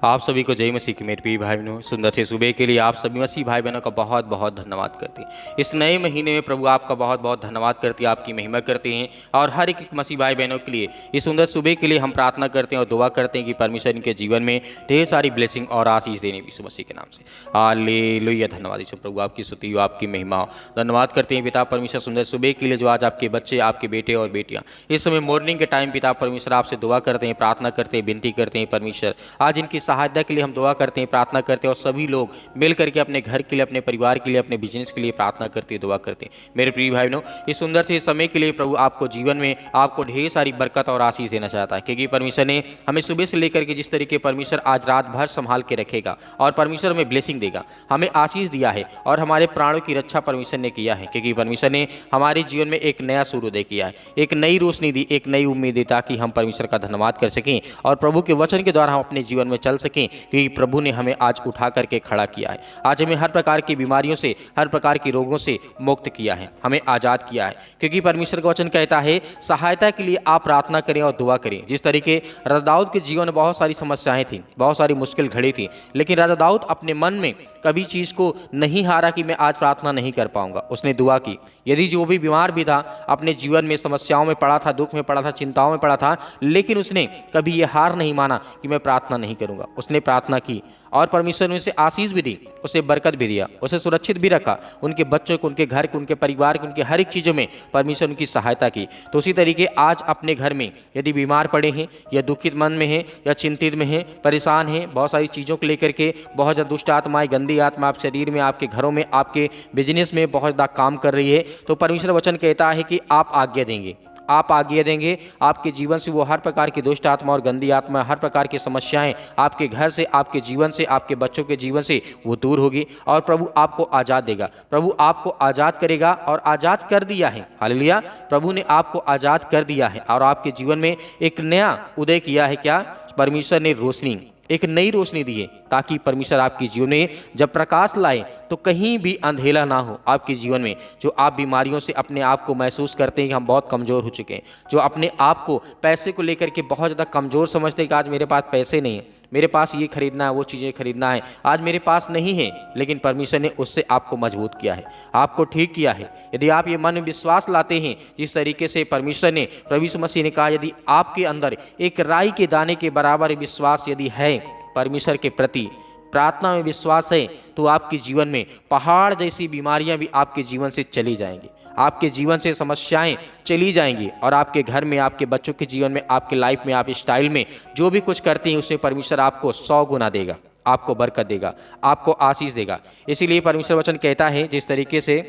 आप सभी को जय मसीह की मेरे प्रिय भाई बहनों, सुंदर से सुबह के लिए आप सभी मसीह भाई बहनों का बहुत बहुत धन्यवाद करते हैं। इस नए महीने में प्रभु आपका बहुत बहुत धन्यवाद करते हैं, आपकी महिमा करते हैं। और हर एक मसीह भाई बहनों के लिए इस सुंदर सुबह के लिए हम प्रार्थना करते हैं और दुआ करते हैं कि परमेश्वर इनके जीवन में ढेर सारी ब्लेसिंग और आशीष देने यीशु मसीह के नाम से। हालेलुया, धन्यवाद यीशु प्रभु, आपकी स्तुति हो, आपकी महिमा हो। धन्यवाद करते हैं पिता परमेश्वर सुंदर सुबह के लिए जो आज आपके बच्चे, आपके बेटे और बेटियाँ इस समय मॉर्निंग के टाइम पिता परमेश्वर आपसे दुआ करते हैं, प्रार्थना करते हैं, विनती करते हैं। परमेश्वर आज इनकी सहायता के लिए हम दुआ करते हैं, प्रार्थना करते हैं और सभी लोग मिल करके अपने घर के लिए, अपने परिवार के लिए, अपने बिजनेस के लिए प्रार्थना करते हैं, दुआ करते हैं। मेरे प्रिय भाई बहनों, इस सुंदर से समय के लिए प्रभु आपको जीवन में आपको ढेर सारी बरकत और आशीष देना चाहता है, क्योंकि परमेश्वर ने हमें सुबह से लेकर के जिस तरीके परमेश्वर आज रात भर संभाल के रखेगा और परमेश्वर हमें ब्लेसिंग देगा, हमें आशीष दिया है और हमारे प्राणों की रक्षा परमेश्वर ने किया है, क्योंकि परमेश्वर ने हमारे जीवन में एक नया सूर्योदय किया है, एक नई रोशनी दी, एक नई उम्मीद दी, ताकि हम परमेश्वर का धन्यवाद कर सकें और प्रभु के वचन के द्वारा हम अपने जीवन में चल सकें, क्योंकि प्रभु ने हमें आज उठा करके खड़ा किया है। आज हमें हर प्रकार की बीमारियों से, हर प्रकार की रोगों से मुक्त किया है, हमें आज़ाद किया है, क्योंकि परमेश्वर का वचन कहता है सहायता के लिए आप प्रार्थना करें और दुआ करें। जिस तरीके राजा दाऊद के जीवन में बहुत सारी समस्याएं थी, बहुत सारी मुश्किल घड़ी थी, लेकिन राजा दाऊद अपने मन में कभी चीज़ को नहीं हारा कि मैं आज प्रार्थना नहीं कर पाऊंगा। उसने दुआ की। यदि जो भी बीमार भी था, अपने जीवन में समस्याओं में पड़ा था, दुख में पड़ा था, चिंताओं में पड़ा था, लेकिन उसने कभी ये हार नहीं माना कि मैं प्रार्थना नहीं करूंगा। उसने प्रार्थना की और परमेश्वर ने उसे आशीष भी दी, उसे बरकत भी दिया, उसे सुरक्षित भी रखा, उनके बच्चों को, उनके घर को, उनके परिवार को, उनके हर एक चीज़ों में परमेश्वर उनकी सहायता की। तो उसी तरीके आज अपने घर में यदि बीमार पड़े हैं या दुखित मन में हैं या चिंतित में हैं, परेशान हैं, बहुत सारी चीज़ों को लेकर के, बहुत ज़्यादा दुष्ट आत्माएं, गंदी आत्मा आप शरीर में, आपके घरों में, आपके बिजनेस में बहुत ज़्यादा काम कर रही है, तो परमेश्वर वचन कहता है कि आप आज्ञा देंगे, आप आज्ञा देंगे, आपके जीवन से वो हर प्रकार की दुष्ट आत्मा और गंदी आत्मा, हर प्रकार की समस्याएं आपके घर से, आपके जीवन से, आपके बच्चों के जीवन से वो दूर होगी और प्रभु आपको आज़ाद देगा। प्रभु आपको आज़ाद करेगा और आज़ाद कर दिया है। हालेलुया, प्रभु ने आपको आज़ाद कर दिया है और आपके जीवन में एक नया उदय किया है। क्या? परमेश्वर ने रोशनी, एक नई रोशनी दी है, ताकि परमेश्वर आपके जीवन में जब प्रकाश लाए तो कहीं भी अंधेला ना हो आपके जीवन में। जो आप बीमारियों से अपने आप को महसूस करते हैं कि हम बहुत कमज़ोर हो चुके हैं, जो अपने आप को पैसे को लेकर के बहुत ज़्यादा कमज़ोर समझते हैं कि आज मेरे पास पैसे नहीं है, मेरे पास ये खरीदना है, वो चीज़ें खरीदना है, आज मेरे पास नहीं है, लेकिन परमेश्वर ने उससे आपको मजबूत किया है, आपको ठीक किया है। यदि आप ये मन में विश्वास लाते हैं, जिस तरीके से परमेश्वर ने, प्रभु यीशु मसीह ने कहा, यदि आपके अंदर एक राई के दाने के बराबर विश्वास यदि है परमेश्वर के प्रति, प्रार्थना में विश्वास है, तो आपके जीवन में पहाड़ जैसी बीमारियां भी आपके जीवन से चली जाएंगी, आपके जीवन से समस्याएं चली जाएंगी और आपके घर में, आपके बच्चों के जीवन में, आपके लाइफ में, आप स्टाइल में जो भी कुछ करते हैं उसमें परमेश्वर आपको 100 गुना देगा, आपको बरकत देगा, आपको आशीष देगा। इसीलिए परमेश्वर वचन कहता है, जिस तरीके से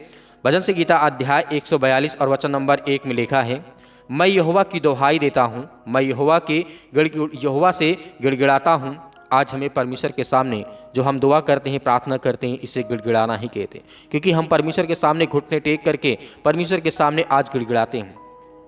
भजन संहिता अध्याय 142 और वचन नंबर 1 में लिखा है, मैं यहोवा की दोहाई देता हूँ, मैं यहोवा से गिड़गिड़ाता हूँ। आज हमें परमेश्वर के सामने जो हम दुआ करते हैं, प्रार्थना करते हैं, इसे गिड़गिड़ाना ही कहते हैं, क्योंकि हम परमेश्वर के सामने घुटने टेक करके परमेश्वर के सामने आज गिड़गिड़ाते हैं।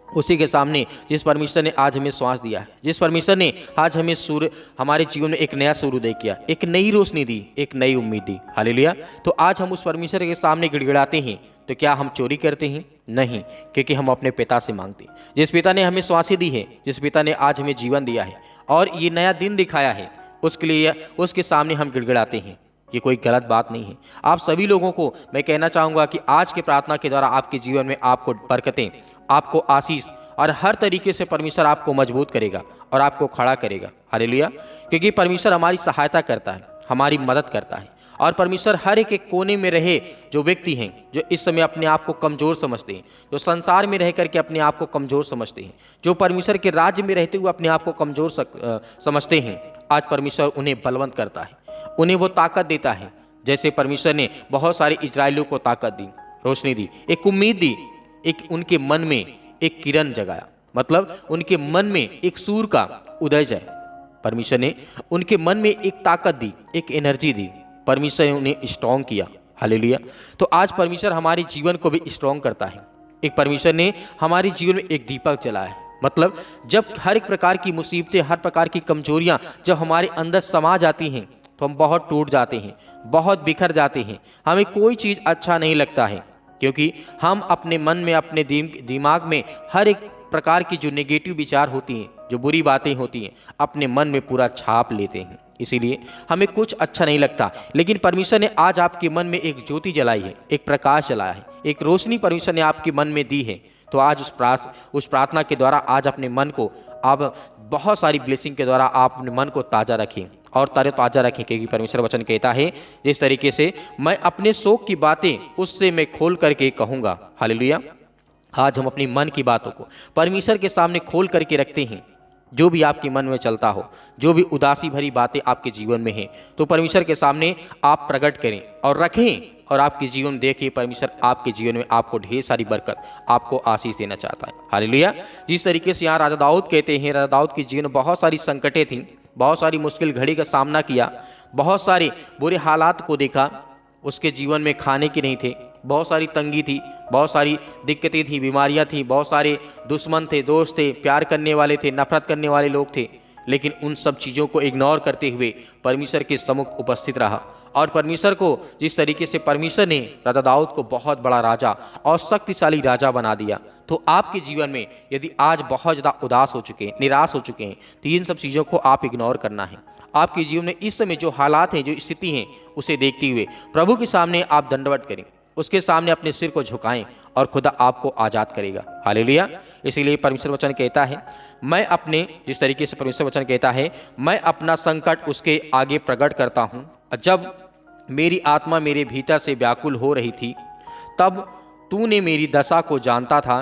उसी के सामने जिस परमेश्वर ने आज हमें श्वास दिया है, जिस परमेश्वर ने आज हमें सूर्य, हमारे जीवन में एक नया सूर्योदय किया, एक नई रोशनी दी, एक नई उम्मीद दी। हालेलुया। तो आज हम उस परमेश्वर के सामने गिड़गिड़ाते हैं। तो क्या हम चोरी करते हैं? नहीं, क्योंकि हम अपने पिता से मांगते हैं, जिस पिता ने हमें श्वासें दी है, जिस पिता ने आज हमें जीवन दिया है और ये नया दिन दिखाया है, उसके लिए, उसके सामने हम गिड़गिड़ाते हैं। ये कोई गलत बात नहीं है। आप सभी लोगों को मैं कहना चाहूँगा कि आज के प्रार्थना के द्वारा आपके जीवन में आपको बरकतें, आपको आशीष और हर तरीके से परमेश्वर आपको मजबूत करेगा और आपको खड़ा करेगा। हालेलुया। क्योंकि परमेश्वर हमारी सहायता करता है, हमारी मदद करता है और परमेश्वर हर एक कोने में रहे जो व्यक्ति हैं, जो इस समय अपने आप को कमज़ोर समझते हैं, जो संसार में रह करके अपने आप को कमज़ोर समझते हैं, जो परमेश्वर के राज्य में रहते हुए अपने आप को कमज़ोर समझते हैं, आज परमेश्वर उन्हें बलवंत करता है, उन्हें वो ताकत देता है। जैसे परमेश्वर ने बहुत सारे इजरायलियों को ताकत दी, रोशनी दी, एक उम्मीद दी, एक उनके मन में एक किरण जगाया, मतलब उनके मन में एक सूर्य का उदय जाए। परमेश्वर ने उनके मन में एक ताकत दी, एक एनर्जी दी, परमेश्वर ने उन्हें स्ट्रॉन्ग किया। हालेलुया। तो आज परमेश्वर हमारे जीवन को भी स्ट्रॉन्ग करता है। एक परमेश्वर ने हमारे जीवन में एक दीपक जलाया है, मतलब जब हर एक प्रकार की मुसीबतें, हर प्रकार की कमजोरियां जब हमारे अंदर समा जाती हैं तो हम बहुत टूट जाते हैं, बहुत बिखर जाते हैं, हमें कोई चीज़ अच्छा नहीं लगता है, क्योंकि हम अपने मन में, अपने दिमाग में हर एक प्रकार की जो नेगेटिव विचार होती हैं, जो बुरी बातें होती हैं, अपने मन में पूरा छाप लेते हैं। इसीलिए हमें कुछ अच्छा नहीं लगता, लेकिन परमेश्वर ने आज आपके मन में एक ज्योति जलाई है, एक प्रकाश जलाया है, एक रोशनी परमेश्वर ने आपके मन में दी है। तो आज उस प्रार्थना के द्वारा आज अपने मन को आप बहुत सारी ब्लेसिंग के द्वारा आप अपने मन को ताज़ा रखें और ताज़ा रखें, क्योंकि परमेश्वर वचन कहता है जिस तरीके से मैं अपने शोक की बातें उससे मैं खोल करके कहूँगा। हालेलुया। आज हम अपनी मन की बातों को परमेश्वर के सामने खोल करके रखते हैं। जो भी आपके मन में चलता हो, जो भी उदासी भरी बातें आपके जीवन में हैं, तो परमेश्वर के सामने आप प्रकट करें और रखें, और आपके जीवन देखिए परमेश्वर आपके जीवन में आपको ढेर सारी बरकत, आपको आशीष देना चाहता है। हालेलुया। जिस तरीके से यहाँ राजा दाऊद कहते हैं, राजा दाऊद के जीवन में बहुत सारी संकटें थीं, बहुत सारी मुश्किल घड़ी का सामना किया, बहुत सारे बुरे हालात को देखा, उसके जीवन में खाने की नहीं थे, बहुत सारी तंगी थी, बहुत सारी दिक्कतें थी, बीमारियां थी, बहुत सारे दुश्मन थे, दोस्त थे, प्यार करने वाले थे, नफरत करने वाले लोग थे, लेकिन उन सब चीज़ों को इग्नोर करते हुए परमेश्वर के सम्मुख उपस्थित रहा। और परमेश्वर को जिस तरीके से परमेश्वर ने राजा दाऊद को बहुत बड़ा राजा और शक्तिशाली राजा बना दिया, तो आपके जीवन में यदि आज बहुत ज़्यादा उदास हो चुके हैं, निराश हो चुके हैं, तो इन सब चीज़ों को आप इग्नोर करना है। आपके जीवन में इस समय जो हालात हैं, जो स्थिति हैं, उसे देखते हुए प्रभु के सामने आप दंडवत करें, उसके सामने अपने सिर को झुकाएं और खुदा आपको आज़ाद करेगा। हालेलुया। इसीलिए परमेश्वर वचन कहता है, मैं अपने जिस तरीके से परमेश्वर वचन कहता है, मैं अपना संकट उसके आगे प्रकट करता हूँ। जब मेरी आत्मा मेरे भीतर से व्याकुल हो रही थी, तब तूने मेरी दशा को जानता था,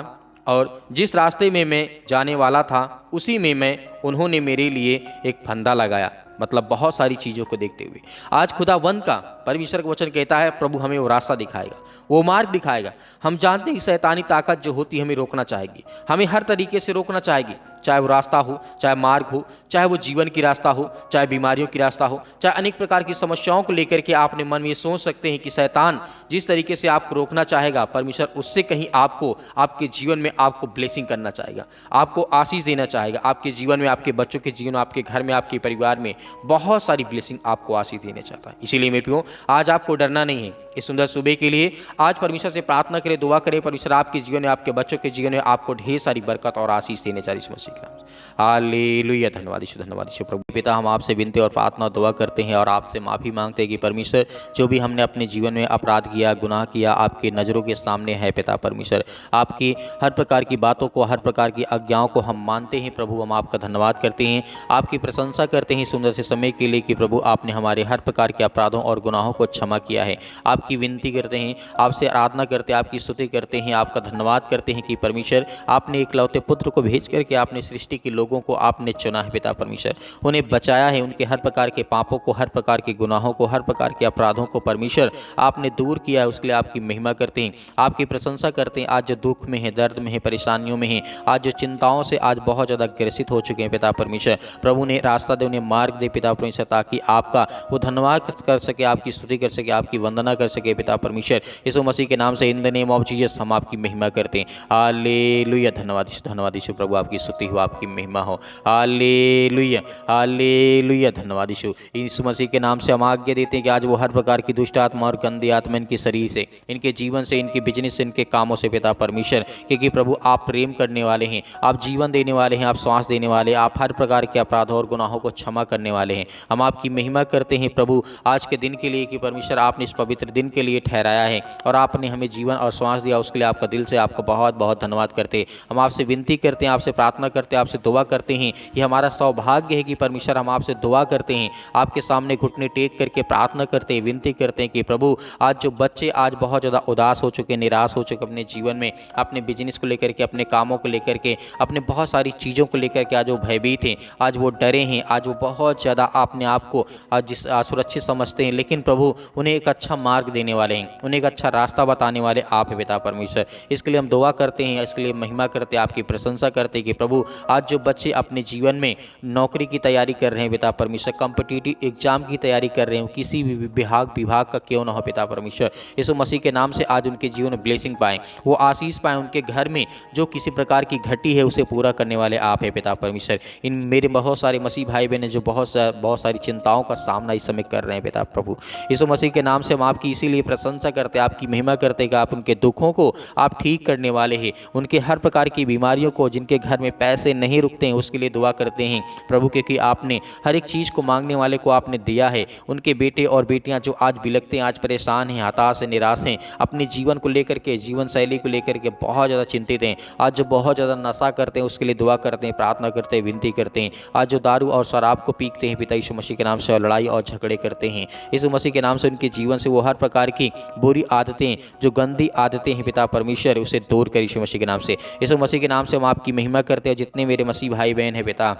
और जिस रास्ते में मैं जाने वाला था उसी में उन्होंने मेरे लिए एक फंदा लगाया। मतलब बहुत सारी चीज़ों को देखते हुए आज खुदावंद का परमेश्वर का वचन कहता है, प्रभु हमें वो रास्ता दिखाएगा, वो मार्ग दिखाएगा। हम जानते हैं कि शैतानी ताकत जो होती है हमें रोकना चाहेगी, हमें हर तरीके से रोकना चाहेगी, चाहे वो रास्ता हो, चाहे मार्ग हो, चाहे वो जीवन की रास्ता हो, चाहे बीमारियों की रास्ता हो, चाहे अनेक प्रकार की समस्याओं को लेकर के आपने मन में ये सोच सकते हैं कि शैतान जिस तरीके से आपको रोकना चाहेगा, परमेश्वर उससे कहीं आपको आपके जीवन में आपको ब्लेसिंग करना चाहेगा, आपको आशीष देना चाहेगा। आपके जीवन में, आपके बच्चों के जीवन में, आपके घर में, आपके परिवार में बहुत सारी ब्लेसिंग आपको आशीष देना चाहता है। इसीलिए मेरे प्रियो, आज आपको डरना नहीं है। इस सुंदर सुबह के लिए आज परमेश्वर से प्रार्थना करें, दुआ करें, परमेश्वर आपके जीवन में, आपके बच्चों के जीवन में आपको ढेर सारी बरकत और आशीष देने चाहिए इस मसीह के नाम से। हालेलुया। धन्यवाद यीशु प्रभु पिता, हम आपसे विनती और प्रार्थना दुआ करते हैं और आपसे माफ़ी मांगते हैं कि परमेश्वर जो भी हमने अपने जीवन में अपराध किया, गुनाह किया, आपकी नज़रों के सामने है पिता परमेश्वर, आपकी हर प्रकार की बातों को, हर प्रकार की आज्ञाओं को हम मानते हैं प्रभु। हम आपका धन्यवाद करते हैं, आपकी प्रशंसा करते हैं सुंदर से समय के लिए कि प्रभु आपने हमारे हर प्रकार के अपराधों और गुनाहों को क्षमा किया है। आपकी विनती करते हैं, आपसे आराधना करते हैं, आपकी स्तुति करते हैं, आपका धन्यवाद करते हैं कि परमेश्वर आपने एकलौते पुत्र को भेज करके आपने सृष्टि के लोगों को आपने चुना है पिता परमेश्वर, उन्हें बचाया है, उनके हर प्रकार के पापों को, हर प्रकार के गुनाहों को, हर प्रकार के अपराधों को परमेश्वर आपने दूर किया है। उसके लिए आपकी महिमा करते हैं, आपकी प्रशंसा करते हैं। आज जो दुख में है, दर्द में है, परेशानियों में है, आज जो चिंताओं से आज बहुत ज़्यादा ग्रसित हो चुके हैं पिता परमेश्वर, प्रभु ने रास्ता दे, उन्हें मार्ग दे पिता परमेश्वर, ताकि आपका वो धन्यवाद कर सके, आपकी स्तुति कर सके, आपकी वंदना कर सके पिता परमेश्वर। यीशु मसीह के नाम से in the name of Jesus हम आपकी महिमा करते हैं। हालेलुया। धन्यवाद यीशु प्रभु, आपकी स्तुति हो, आपकी महिमा हो। Hallelujah, hallelujah. धन्यवाद यीशु मसीह के नाम से हम आज्ञा देते हैं कि आज वो हर प्रकार की दुष्ट आत्मा और गंदी आत्मा इनके शरीर से, इनके जीवन से, इनके बिजनेस से, इनके कामों से पिता परमेश्वर, क्योंकि प्रभु आप प्रेम करने वाले हैं, आप जीवन देने वाले हैं, आप श्वास देने वाले हैं, आप हर प्रकार के अपराधों और गुनाहों को क्षमा करने वाले हैं। हम आपकी महिमा करते हैं प्रभु आज के दिन के लिए कि परमेश्वर आपने इस पवित्र दिन के लिए ठहराया है और आपने हमें जीवन और श्वास दिया, उसके लिए आपका दिल से आपका बहुत बहुत धन्यवाद करते हैं। हम आपसे विनती करते हैं, आपसे प्रार्थना करते हैं, आपसे दुआ करते हैं। ये हमारा सौभाग्य है कि परमेश्वर हम आपसे दुआ करते हैं, आपके सामने घुटने टेक करके प्रार्थना करते हैं, विनती करते हैं कि प्रभु आज जो बच्चे आज बहुत ज़्यादा उदास हो चुके, निराश हो चुके अपने जीवन में, अपने बिजनेस को लेकर के, अपने कामों को लेकर के, अपने बहुत सारी चीज़ों को लेकर के आज वो भयभीत हैं, आज वो डरे हैं, आज वो बहुत ज़्यादा अपने आप को आज सुरक्षित समझते हैं, लेकिन प्रभु उन्हें एक अच्छा मार्ग देने वाले हैं, उन्हें एक अच्छा रास्ता बताने वाले आप हैं पिता परमेश्वर। इसके लिए हम दुआ करते हैं, इसके लिए महिमा करते हैं, आपकी प्रशंसा करते हैं कि प्रभु आज जो बच्चे अपने जीवन में नौकरी की तैयारी कर रहे हैं पिता परमेश्वर, कॉम्पिटिटिव एग्जाम की तैयारी कर रहे हैं, किसी भी विभाग का क्यों ना हो पिता परमेश्वर, यीशु मसीह के नाम से आज उनके जीवन में ब्लेसिंग पाएँ, वो आशीष पाएँ, उनके घर में जो किसी प्रकार की घटी है उसे पूरा करने वाले आप हैं पिता परमेश्वर। इन मेरे बहुत सारे मसीह भाई बहन जो बहुत सारी चिंताओं का सामना इस समय कर रहे हैं पिता प्रभु, यीशु मसीह के नाम से हम आपकी इसीलिए प्रशंसा करते, आपकी महिमा करते कि आप उनके दुखों को आप ठीक करने वाले हैं, उनके हर प्रकार की बीमारियों को, जिनके घर में पैसे नहीं रुकते हैं उसके लिए दुआ करते हैं प्रभु, क्योंकि आपने हर एक चीज़ को मांगने वाले को आपने दिया है। उनके बेटे और बेटियां जो आज बिलखते हैं, आज परेशान हैं, हताश हैं, निराश हैं, अपने जीवन को लेकर के, जीवन शैली को लेकर के बहुत ज़्यादा चिंतित हैं, आज जो बहुत ज़्यादा नशा करते हैं उसके लिए दुआ करते हैं, प्रार्थना करते हैं, विनती करते हैं, आज जो दारू और शराब को पीते हैं पिता यीशु मसीह के नाम से, और लड़ाई और झगड़े करते हैं यीशु मसीह के नाम से, उनके जीवन से वो हर प्रकार की बुरी आदतें, जो गंदी आदतें हैं पिता परमेश्वर, उसे दूर कर यीशु मसीह के नाम से। यीशु मसीह के नाम से हम आपकी महिमा करते हैं। जितने मेरे मसीह भाई बहन हैं पिता,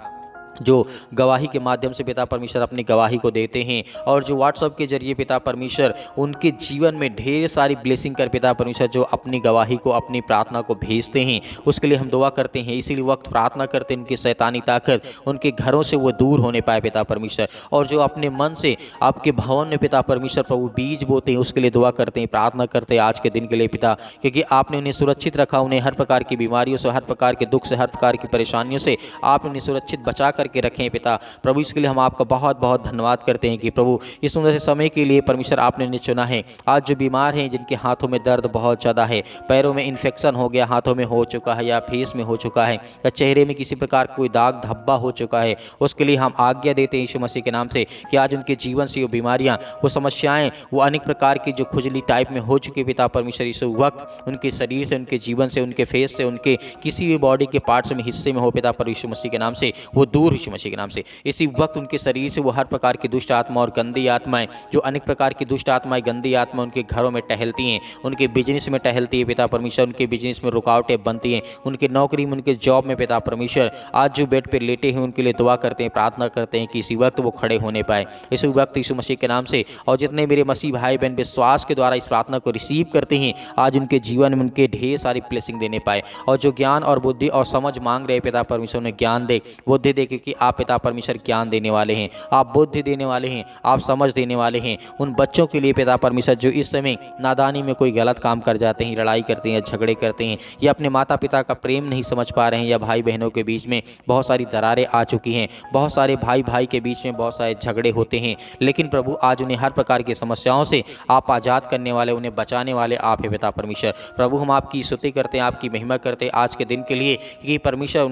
जो गवाही के माध्यम से पिता परमेश्वर अपनी गवाही को देते हैं, और जो व्हाट्सएप के जरिए पिता परमेश्वर उनके जीवन में ढेर सारी ब्लेसिंग कर पिता परमेश्वर जो अपनी गवाही को, अपनी प्रार्थना को भेजते हैं, उसके लिए हम दुआ करते हैं। इसीलिए वक्त प्रार्थना करते हैं उनकी शैतानी ताकत उनके घरों से वो दूर होने पाए पिता परमेश्वर, और जो अपने मन से आपके भवन में पिता परमेश्वर प्रभु बीज बोते हैं उसके लिए दुआ करते हैं, प्रार्थना करते हैं आज के दिन के लिए पिता, क्योंकि आपने उन्हें सुरक्षित रखा, उन्हें हर प्रकार की बीमारियों से, हर प्रकार के दुख से, हर प्रकार की परेशानियों से आपने उन्हें सुरक्षित बचा के रखें पिता प्रभु। इसके लिए हम आपका बहुत बहुत धन्यवाद करते हैं कि प्रभु इस सुंदर से समय के लिए परमेश्वर आपने उन्हें चुना है। आज जो बीमार हैं, जिनके हाथों में दर्द बहुत ज़्यादा है, पैरों में इन्फेक्शन हो गया, हाथों में हो चुका है, या फेस में हो चुका है, या चेहरे में किसी प्रकार का कोई दाग धब्बा हो चुका है, उसके लिए हम आज्ञा देते हैं यीशु मसीह के नाम से कि आज उनके जीवन से वो बीमारियाँ, वो समस्याएं, वो अनेक प्रकार की जो खुजली टाइप में हो चुकी पिता परमेश्वर, इस वक्त उनके शरीर से, उनके जीवन से, उनके फेस से, उनके किसी भी बॉडी के पार्ट्स में, हिस्से में हो पिता पर यीशु मसीह के नाम से वो दूर यीशु मसीह के नाम से। इसी वक्त उनके शरीर से वो हर प्रकार की दुष्ट आत्मा और गंदी आत्माएं, जो अनेक प्रकार की दुष्ट आत्माएं, गंदी आत्मा उनके घरों में टहलती हैं, उनके बिजनेस में टहलती है पिता परमेश्वर, उनके बिजनेस में रुकावटें बनती हैं, उनके नौकरी में, उनके जॉब में पिता परमेश्वर, आज जो बेड पर लेटे हैं उनके लिए दुआ करते हैं, प्रार्थना करते हैं कि इसी वक्त वो खड़े होने पाए इसी वक्त यीशु मसीह के नाम से। और जितने मेरे मसीह भाई बहन विश्वास के द्वारा इस प्रार्थना को रिसीव करते हैं, आज उनके जीवन में उनके ढेर सारी ब्लेसिंग देने पाए, और जो ज्ञान और बुद्धि और समझ मांग रहे पिता परमेश्वर उन्हें ज्ञान दे, बुद्धि दे, क्योंकि आप पिता परमेश्वर ज्ञान देने वाले हैं, आप बुद्धि देने वाले हैं, आप समझ देने वाले हैं उन बच्चों के लिए पिता परमेश्वर जो इस समय नादानी में कोई गलत काम कर जाते हैं, लड़ाई करते हैं, झगड़े करते हैं, या अपने माता पिता का प्रेम नहीं समझ पा रहे हैं, या भाई बहनों के बीच में बहुत सारी दरारें आ चुकी हैं, बहुत सारे भाई भाई के बीच में बहुत सारे झगड़े होते हैं, लेकिन प्रभु आज उन्हें हर प्रकार की समस्याओं से आप आज़ाद करने वाले, उन्हें बचाने वाले आप हैं पिता परमेश्वर। प्रभु हम आपकी स्तुति करते हैं, आपकी महिमा करते हैं आज के दिन के लिए कि परमेश्वर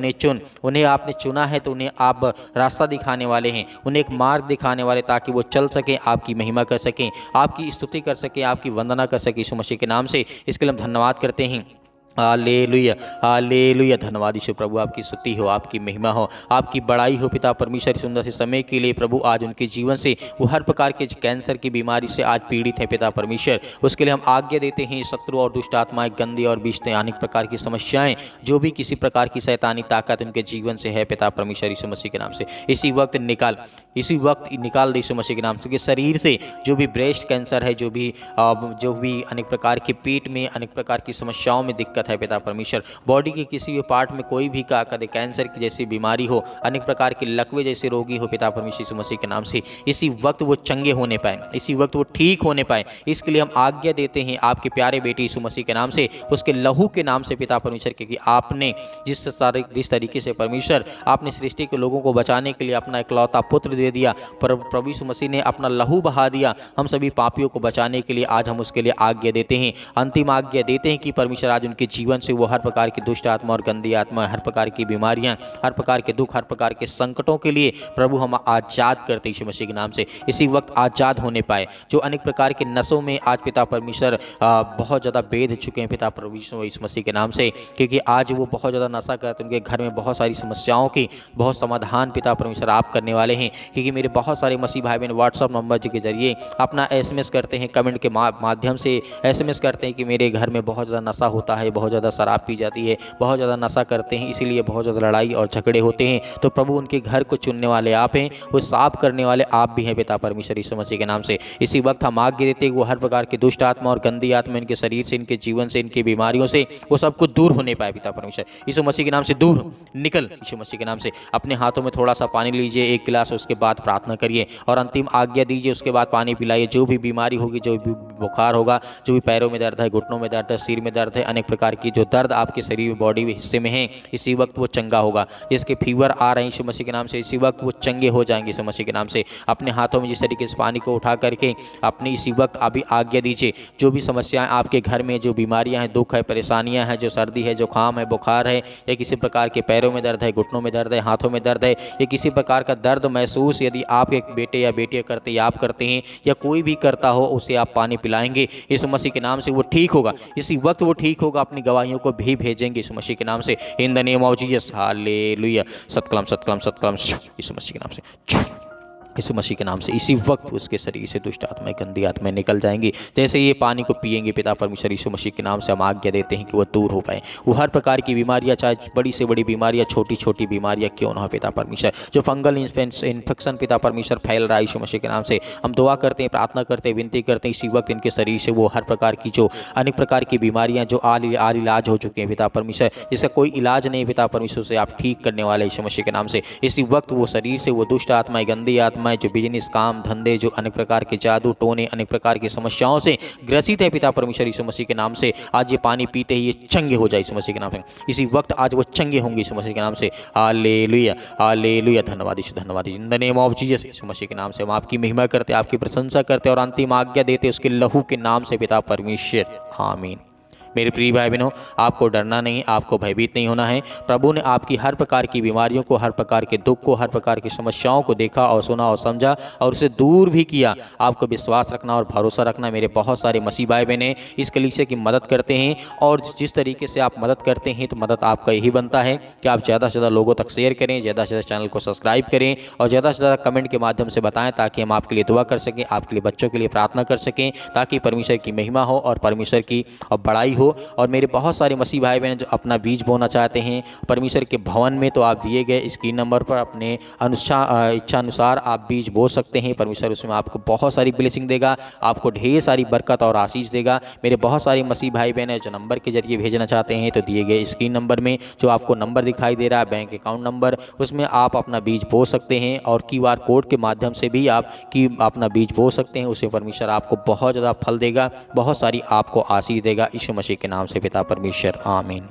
उन्हें आपने चुना है, तो उन्हें आप रास्ता दिखाने वाले हैं, उन्हें एक मार्ग दिखाने वाले, ताकि वो चल सकें, आपकी महिमा कर सकें, आपकी स्तुति कर सकें, आपकी वंदना कर सकें यीशु मसीह के नाम से। इसके लिए हम धन्यवाद करते हैं। Hallelujah, hallelujah. धन्यवाद यीशु प्रभु, आपकी स्तुति हो, आपकी महिमा हो, आपकी बड़ाई हो पिता परमेश्वर। सुंदर से समय के लिए प्रभु आज उनके जीवन से वो हर प्रकार के कैंसर की बीमारी से आज पीड़ित है पिता परमेश्वर, उसके लिए हम आज्ञा देते हैं शत्रु और दुष्ट आत्माएं, गंदी और बीचते अनेक प्रकार की समस्याएं, जो भी किसी प्रकार की शैतानी ताकत उनके जीवन से है पिता परमेश्वर यीशु मसीह के नाम से इसी वक्त निकाल दे यीशु मसीह के नाम से। शरीर से जो भी ब्रेस्ट कैंसर है, जो भी अनेक प्रकार के पेट में अनेक प्रकार की समस्याओं में दिक्कत है पिता परमेश्वर, बॉडी के किसी भी पार्ट में कोई भी कदे कैंसर की जैसी बीमारी हो, अनेक प्रकार के लकवे जैसे रोगी हो पिता परमेश्वर यीशु मसीह के नाम से इसी वक्त वो चंगे होने पाए, इसी वक्त वो ठीक होने पाए, इसके लिए हम आज्ञा देते हैं आपके प्यारे बेटे यीशु मसीह के नाम से, उसके लहू के नाम से पिता परमेश्वर, क्योंकि आपने जिस तरीके से परमेश्वर आपने सृष्टि के लोगों को बचाने के लिए अपना इकलौता पुत्र दे दिया, पर प्रभु यीशु मसीह ने अपना लहू बहा दिया हम सभी पापियों को बचाने के लिए। आज हम उसके लिए आज्ञा देते हैं, अंतिम आज्ञा देते हैं कि परमेश्वर आज उनके जीवन से वो हर प्रकार की दुष्ट आत्मा और गंदी आत्मा, हर प्रकार की बीमारियां, हर प्रकार के दुख, हर प्रकार के संकटों के लिए प्रभु हम आज़ाद करते यीशु मसीह के नाम से इसी वक्त आज़ाद होने पाए। जो अनेक प्रकार के नशों में आज पिता परमेश्वर बहुत ज़्यादा बेध चुके हैं पिता प्रभु यीशु मसीह के नाम से, क्योंकि आज वो बहुत ज़्यादा नशा करते हैं, उनके घर में बहुत सारी समस्याओं की बहुत समाधान पिता परमेश्वर आप करने वाले हैं, क्योंकि मेरे बहुत सारे मसीह भाई बहन व्हाट्सअप नंबर के जरिए अपना SMS करते हैं, कमेंट के माध्यम से SMS करते हैं कि मेरे घर में बहुत ज़्यादा नशा होता है, बहुत ज़्यादा शराब पी जाती है, बहुत ज़्यादा नशा करते हैं, इसीलिए बहुत ज़्यादा लड़ाई और झगड़े होते हैं। तो प्रभु उनके घर को चुनने वाले आप हैं, वो साफ करने वाले आप भी हैं पिता परमेश्वर यीशु मसीह के नाम से। इसी वक्त हम आज्ञा देते हैं वो हर प्रकार की दुष्ट आत्मा और गंदी आत्मा इनके शरीर से, इनके जीवन से, इनकी बीमारियों से वो सब कुछ दूर होने पाए पिता परमेश्वर यीशु मसीह के नाम से। दूर निकल यीशु मसीह के नाम से। अपने हाथों में थोड़ा सा पानी लीजिए, एक गिलास, उसके बाद प्रार्थना करिए और अंतिम आज्ञा दीजिए, उसके बाद पानी पिलाइए। जो भी बीमारी होगी, जो भी बुखार होगा, जो भी पैरों में दर्द है, घुटनों में दर्द है, सिर में दर्द है, अनेक प्रकार प्रकार की जो दर्द आपके शरीर बॉडी हिस्से में है इसी वक्त वो चंगा होगा। जिसके फीवर आ रहे हैं यीशु मसीह के नाम से इसी वक्त वो चंगे हो जाएंगे यीशु मसीह के नाम से। अपने हाथों में जिस तरीके से पानी को उठा करके अपनी इसी वक्त अभी आज्ञा दीजिए। जो भी समस्याएं आपके घर में, जो बीमारियां हैं, दुख है, परेशानियां हैं, जो सर्दी है, जुकाम है, बुखार है, या किसी प्रकार के पैरों में दर्द है, घुटनों में दर्द है, हाथों में दर्द है, या किसी प्रकार का दर्द महसूस यदि आप एक बेटे या बेटियाँ करते या आप करते हैं या कोई भी करता हो, उसे आप पानी पिलाएंगे यीशु मसीह के नाम से वो ठीक होगा। इसी वक्त वो ठीक होगा। अपनी गवाहियों को भी भेजेंगे यीशु मसीह के नाम से। In the name of Jesus, hallelujah. सतकलम सतकलम सतकलम यीशु मसीह के नाम से, यीशु मसीह के नाम से इसी वक्त उसके शरीर से दुष्ट आत्माएं, गंदी आत्माएं निकल जाएंगी। जैसे ये पानी को पिएंगे पिता परमेश्वर यीशु मसीह के नाम से हम आज्ञा देते हैं कि वो दूर हो पाए। वो हर प्रकार की बीमारियां, चाहे बड़ी से बड़ी बीमारियां, छोटी छोटी बीमारियां क्यों ना हो पिता परमेश्वर, जो फंगल इन्फेक्शन पिता परमेश्वर फैल रहा है यीशु मसीह के नाम से हम दुआ करते हैं, प्रार्थना करते हैं, विनती करते हैं इसी वक्त इनके शरीर से वो हर प्रकार की जो अनेक प्रकार की बीमारियां जो आल इलाज हो चुके हैं पिता परमेश्वर, जिसका कोई इलाज नहीं पिता परमेश्वर से आप ठीक करने वाले यीशु मसीह के नाम से। इसी वक्त वो शरीर से वो दुष्ट आत्माएं, गंदी आत्माएं जो बिजनेस काम धंधे, जो अनेक प्रकार के जादू टोने, अनेक प्रकार की समस्याओं से ग्रसित है पिता परमेश्वर यीशु मसीह के नाम से, आज ये पानी पीते ही ये चंगे हो जाए यीशु मसीह के नाम से। इसी वक्त आज वो चंगे होंगे यीशु मसीह के नाम से। Hallelujah hallelujah. धन्यवाद यीशु, धन्यवाद in the name of Jesus. यीशु मसीह के नाम से हम आपकी महिमा करते, आपकी प्रशंसा करते और अंतिम आज्ञा देते उसके लहू के नाम से पिता परमेश्वर, आमीन। मेरे प्रिय भाई बहनों, आपको डरना नहीं, आपको भयभीत नहीं होना है। प्रभु ने आपकी हर प्रकार की बीमारियों को, हर प्रकार के दुख को, हर प्रकार की समस्याओं को देखा और सुना और समझा और उसे दूर भी किया। आपको विश्वास रखना और भरोसा रखना। मेरे बहुत सारे मसीह भाई बहनें इस कलीसिया की मदद करते हैं और जिस तरीके से आप मदद करते हैं तो मदद आपका यही बनता है कि आप ज़्यादा से ज़्यादा लोगों तक शेयर करें, ज़्यादा से ज़्यादा चैनल को सब्सक्राइब करें और ज़्यादा से ज़्यादा कमेंट के माध्यम से बताएं, ताकि हम आपके लिए दुआ कर सकें, आपके लिए बच्चों के लिए प्रार्थना कर सकें, ताकि परमेश्वर की महिमा हो और परमेश्वर की बड़ाई हो। और मेरे बहुत सारे मसीह भाई बहन जो अपना बीज बोना चाहते हैं परमेश्वर के भवन में, तो आप दिए गए स्क्रीन नंबर पर अपने इच्छा अनुसार आप बीज बो सकते हैं। परमेश्वर उसमें आपको बहुत सारी ब्लेसिंग देगा, आपको ढेर सारी बरकत और आशीष देगा। मेरे बहुत सारे मसीह भाई बहन हैं जो नंबर के जरिए भेजना चाहते हैं, तो दिए गए स्क्रीन नंबर में जो आपको नंबर दिखाई दे रहा है, बैंक अकाउंट नंबर, उसमें आप अपना बीज बो सकते हैं और QR कोड के माध्यम से भी आप अपना बीज बो सकते हैं। उससे परमेश्वर आपको बहुत ज़्यादा फल देगा, बहुत सारी आपको आशीष देगा। यीशु मसीह के नाम से पिता परमेश्वर, आमीन।